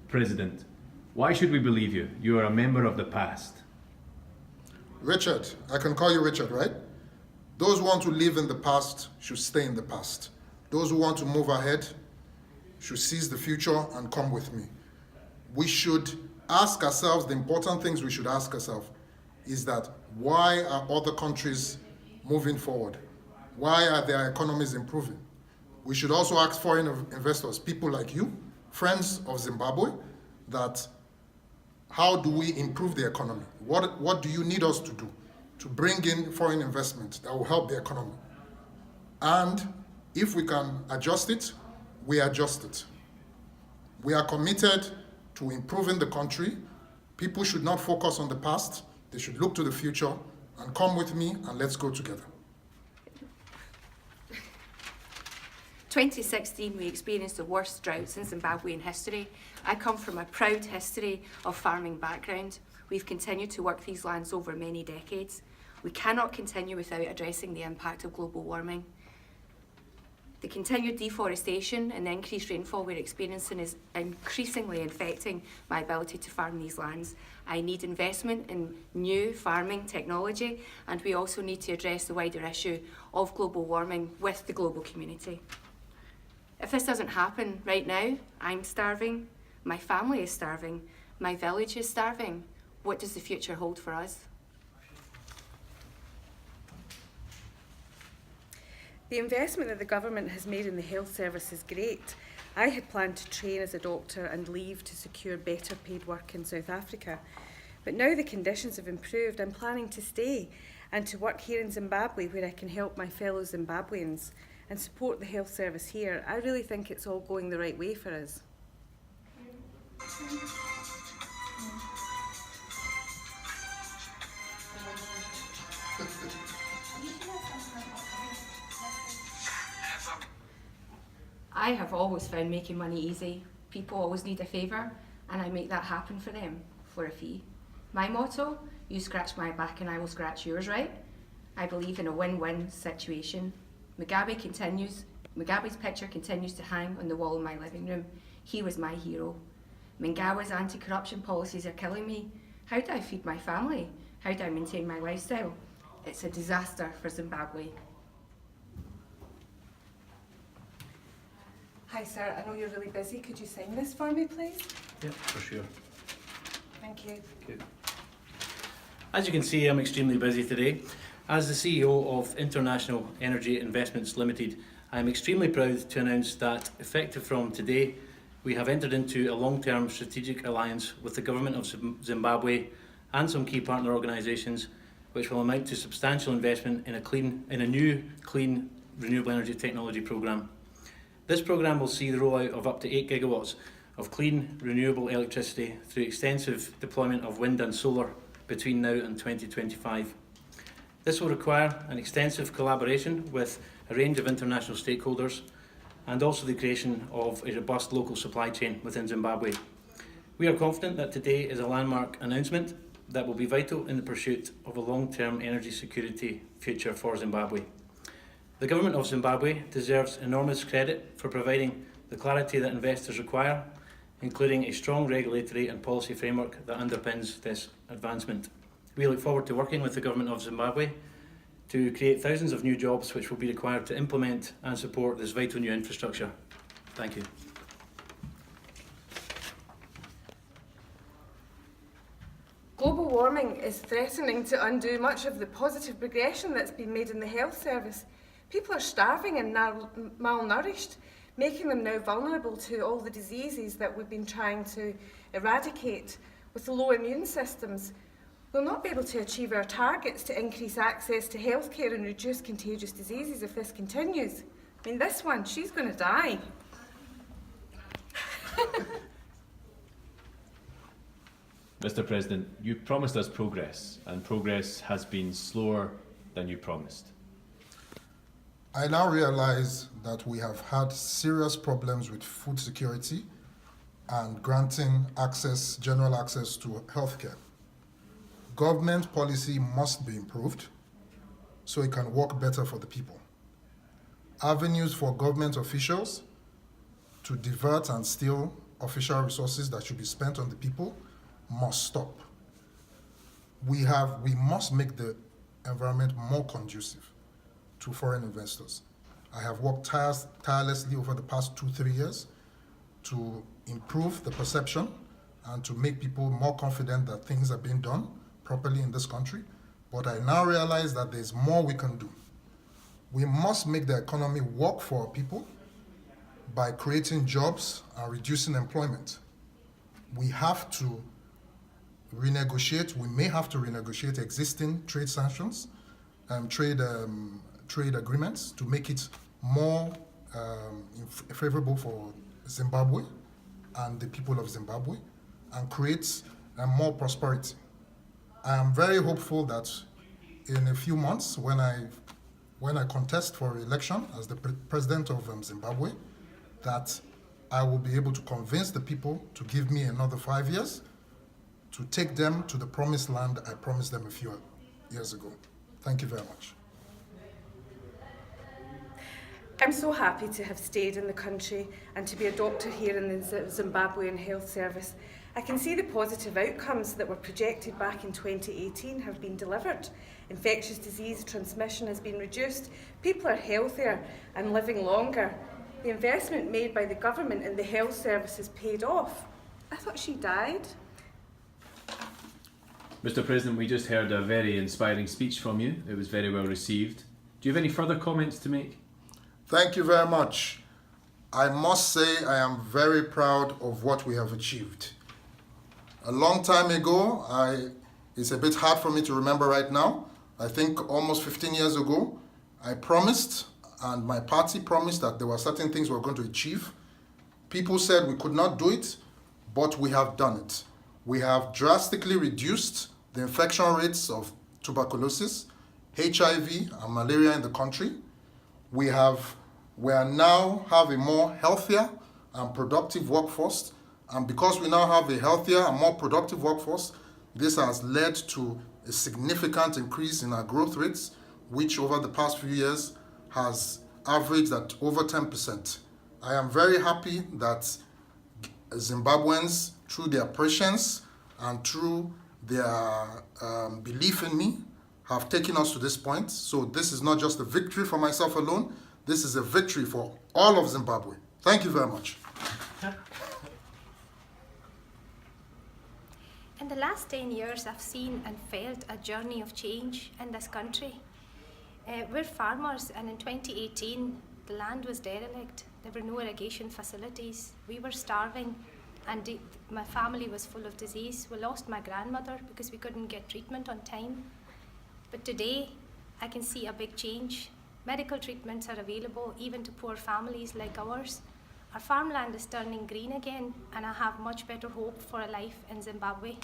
President, why should we believe you? You are a member of the past. Richard, I can call you Richard, right? Those who want to live in the past should stay in the past. Those who want to move ahead should seize the future and come with me. We should ask ourselves, the important things we should ask ourselves is that why are other countries moving forward? Why are their economies improving? We should also ask foreign investors, people like you, friends of Zimbabwe, that how do we improve the economy? What do you need us to do to bring in foreign investment that will help the economy? And if we can adjust it, we adjust it. We are committed to improving the country. People should not focus on the past. They should look to the future and come with me and let's go together. 2016, we experienced the worst droughts in Zimbabwean history. I come from a proud history of farming background. We've continued to work these lands over many decades. We cannot continue without addressing the impact of global warming. The continued deforestation and the increased rainfall we're experiencing is increasingly affecting my ability to farm these lands. I need investment in new farming technology, and we also need to address the wider issue of global warming with the global community. If this doesn't happen right now, I'm starving, my family is starving, my village is starving. What does the future hold for us? The investment that the government has made in the health service is great. I had planned to train as a doctor and leave to secure better paid work in South Africa. But now the conditions have improved, I'm planning to stay and to work here in Zimbabwe where I can help my fellow Zimbabweans and support the health service here. I really think it's all going the right way for us. I have always found making money easy. People always need a favour, and I make that happen for them for a fee. My motto, you scratch my back and I will scratch yours, right? I believe in a win-win situation. Mugabe's picture continues to hang on the wall in my living room. He was my hero. Mnangagwa's anti-corruption policies are killing me. How do I feed my family? How do I maintain my lifestyle? It's a disaster for Zimbabwe. Hi sir, I know you're really busy. Could you sign this for me, please? Yeah, for sure. Thank you. Okay. As you can see, I'm extremely busy today. As the CEO of International Energy Investments Limited, I am extremely proud to announce that, effective from today, we have entered into a long-term strategic alliance with the Government of Zimbabwe and some key partner organisations, which will amount to substantial investment in a new clean renewable energy technology programme. This programme will see the rollout of up to 8 gigawatts of clean renewable electricity through extensive deployment of wind and solar between now and 2025. This will require an extensive collaboration with a range of international stakeholders and also the creation of a robust local supply chain within Zimbabwe. We are confident that today is a landmark announcement that will be vital in the pursuit of a long-term energy security future for Zimbabwe. The Government of Zimbabwe deserves enormous credit for providing the clarity that investors require, including a strong regulatory and policy framework that underpins this advancement. We look forward to working with the Government of Zimbabwe to create thousands of new jobs which will be required to implement and support this vital new infrastructure. Thank you. Global warming is threatening to undo much of the positive progression that's been made in the health service. People are starving and malnourished, making them now vulnerable to all the diseases that we've been trying to eradicate. With the low immune systems, we'll not be able to achieve our targets to increase access to healthcare and reduce contagious diseases if this continues. I mean, this one, she's going to die. Mr. President, you promised us progress, and progress has been slower than you promised. I now realize that we have had serious problems with food security and granting access, general access to healthcare. Government policy must be improved so it can work better for the people. Avenues for government officials to divert and steal official resources that should be spent on the people must stop. We must make the environment more conducive to foreign investors. I have worked tirelessly over the past 2-3 years to improve the perception and to make people more confident that things are being done properly in this country. But I now realize that there's more we can do. We must make the economy work for our people by creating jobs and reducing employment. We have to renegotiate, we may have to renegotiate existing trade sanctions, trade agreements to make it more favorable for Zimbabwe and the people of Zimbabwe and create more prosperity. I am very hopeful that in a few months, when I contest for election as the president of Zimbabwe, that I will be able to convince the people to give me another 5 years to take them to the promised land I promised them a few years ago. Thank you very much. I'm so happy to have stayed in the country and to be a doctor here in the Zimbabwean Health Service. I can see the positive outcomes that were projected back in 2018 have been delivered. Infectious disease transmission has been reduced, people are healthier and living longer. The investment made by the government in the health service has paid off. I thought she died. Mr. President, we just heard a very inspiring speech from you. It was very well received. Do you have any further comments to make? Thank you very much. I must say I am very proud of what we have achieved. A long time ago, it's a bit hard for me to remember right now, I think almost 15 years ago, I promised and my party promised that there were certain things we were going to achieve. People said we could not do it, but we have done it. We have drastically reduced the infection rates of tuberculosis, HIV, and malaria in the country. We now have a more healthier and productive workforce. And because we now have a healthier and more productive workforce, this has led to a significant increase in our growth rates, which over the past few years has averaged at over 10%. I am very happy that Zimbabweans, through their patience and through their belief in me, have taken us to this point. So this is not just a victory for myself alone, this is a victory for all of Zimbabwe. Thank you very much. In the last 10 years, I've seen and felt a journey of change in this country. We're farmers, and in 2018, the land was derelict. There were no irrigation facilities. We were starving, and my family was full of disease. We lost my grandmother because we couldn't get treatment on time. But today, I can see a big change. Medical treatments are available even to poor families like ours. Our farmland is turning green again, and I have much better hope for a life in Zimbabwe.